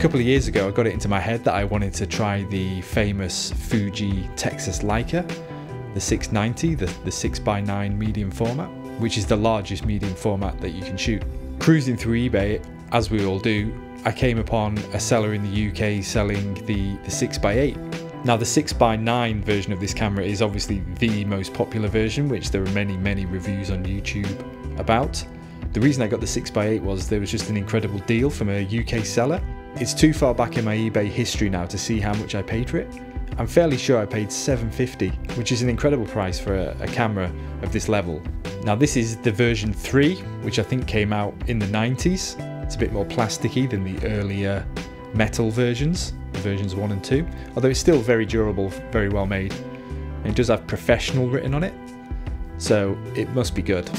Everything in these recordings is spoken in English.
couple of years ago I got it into my head that I wanted to try the famous Fuji Texas Leica, the 690, the 6x9 medium format, which is the largest medium format that you can shoot. Cruising through eBay, as we all do, I came upon a seller in the UK selling the 6x8. Now the 6x9 version of this camera is obviously the most popular version, which there are many reviews on YouTube about. The reason I got the 6x8 was there was just an incredible deal from a UK seller. It's too far back in my eBay history now to see how much I paid for it. I'm fairly sure I paid $750, which is an incredible price for a camera of this level. Now this is the version 3, which I think came out in the 90s. It's a bit more plasticky than the earlier metal versions, the versions 1 and 2, although it's still very durable, very well made. And it does have professional written on it, so it must be good.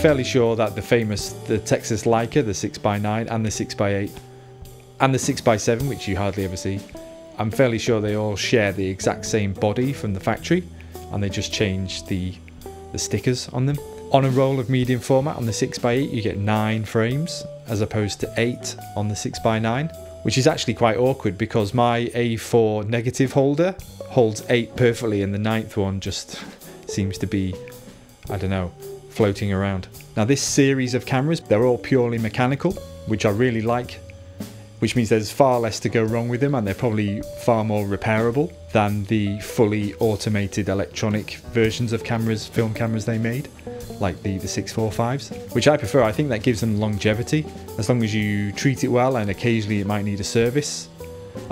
Fairly sure that the Texas Leica, the 6x9 and the 6x8 and the 6x7, which you hardly ever see, I'm fairly sure they all share the exact same body from the factory, and they just change the stickers on them. On a roll of medium format on the 6x8 you get 9 frames as opposed to 8 on the 6x9, which is actually quite awkward because my A4 negative holder holds 8 perfectly and the 9th one just seems to be, I don't know, floating around. Now this series of cameras, they're all purely mechanical, which I really like, which means there's far less to go wrong with them and they're probably far more repairable than the fully automated electronic versions of cameras, film cameras they made, like the 645s, which I prefer. I think that gives them longevity. As long as you treat it well, and occasionally it might need a service,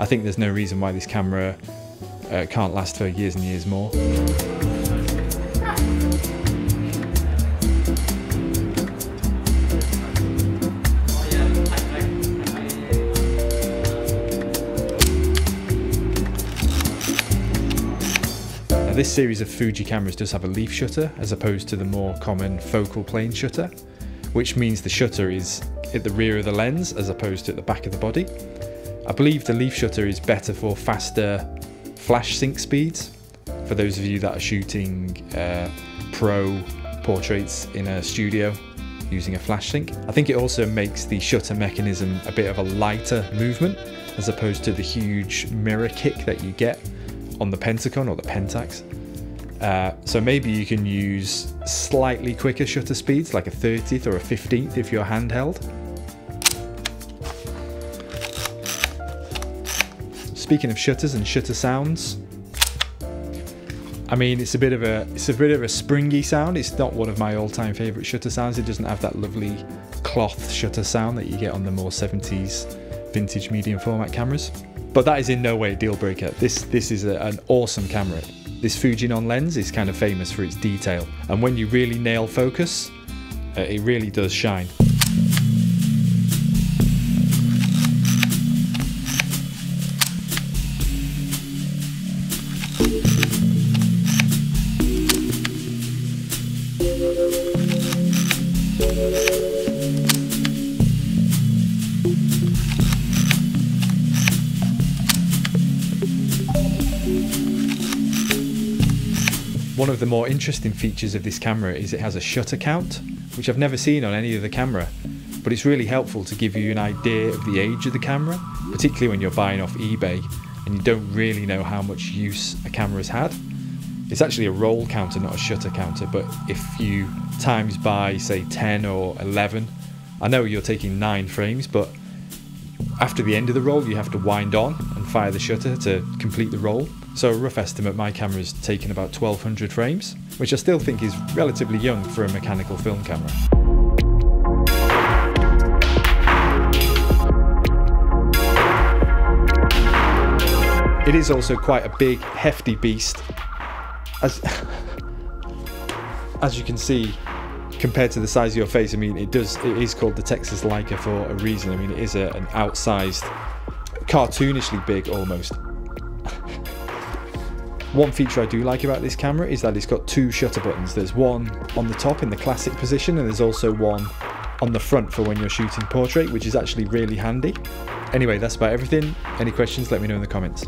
I think there's no reason why this camera can't last for years and years more. This series of Fuji cameras does have a leaf shutter as opposed to the more common focal plane shutter, which means the shutter is at the rear of the lens as opposed to at the back of the body. I believe the leaf shutter is better for faster flash sync speeds, for those of you that are shooting pro portraits in a studio using a flash sync. I think it also makes the shutter mechanism a bit of a lighter movement as opposed to the huge mirror kick that you get on the Pentacon or the Pentax. So maybe you can use slightly quicker shutter speeds, like a 30th or a 15th if you're handheld. Speaking of shutters and shutter sounds, I mean it's a bit of a springy sound. It's not one of my all-time favourite shutter sounds. It doesn't have that lovely cloth shutter sound that you get on the more 70s vintage medium format cameras. But that is in no way a deal breaker. This is an awesome camera. This Fuji lens is kind of famous for its detail, and when you really nail focus, it really does shine. One of the more interesting features of this camera is it has a shutter count, which I've never seen on any other camera, but it's really helpful to give you an idea of the age of the camera, particularly when you're buying off eBay and you don't really know how much use a camera's had. It's actually a roll counter, not a shutter counter, but if you times by say 10 or 11, I know you're taking 9 frames, but after the end of the roll you have to wind on and fire the shutter to complete the roll. So a rough estimate, my camera's taken about 1200 frames, which I still think is relatively young for a mechanical film camera. It is also quite a big, hefty beast, as you can see, compared to the size of your face. I mean, it is called the Texas Leica for a reason. I mean, it is an outsized, cartoonishly big almost. One feature I do like about this camera is that it's got two shutter buttons. There's one on the top in the classic position, and there's also one on the front for when you're shooting portrait, which is actually really handy. Anyway, that's about everything. Any questions, let me know in the comments.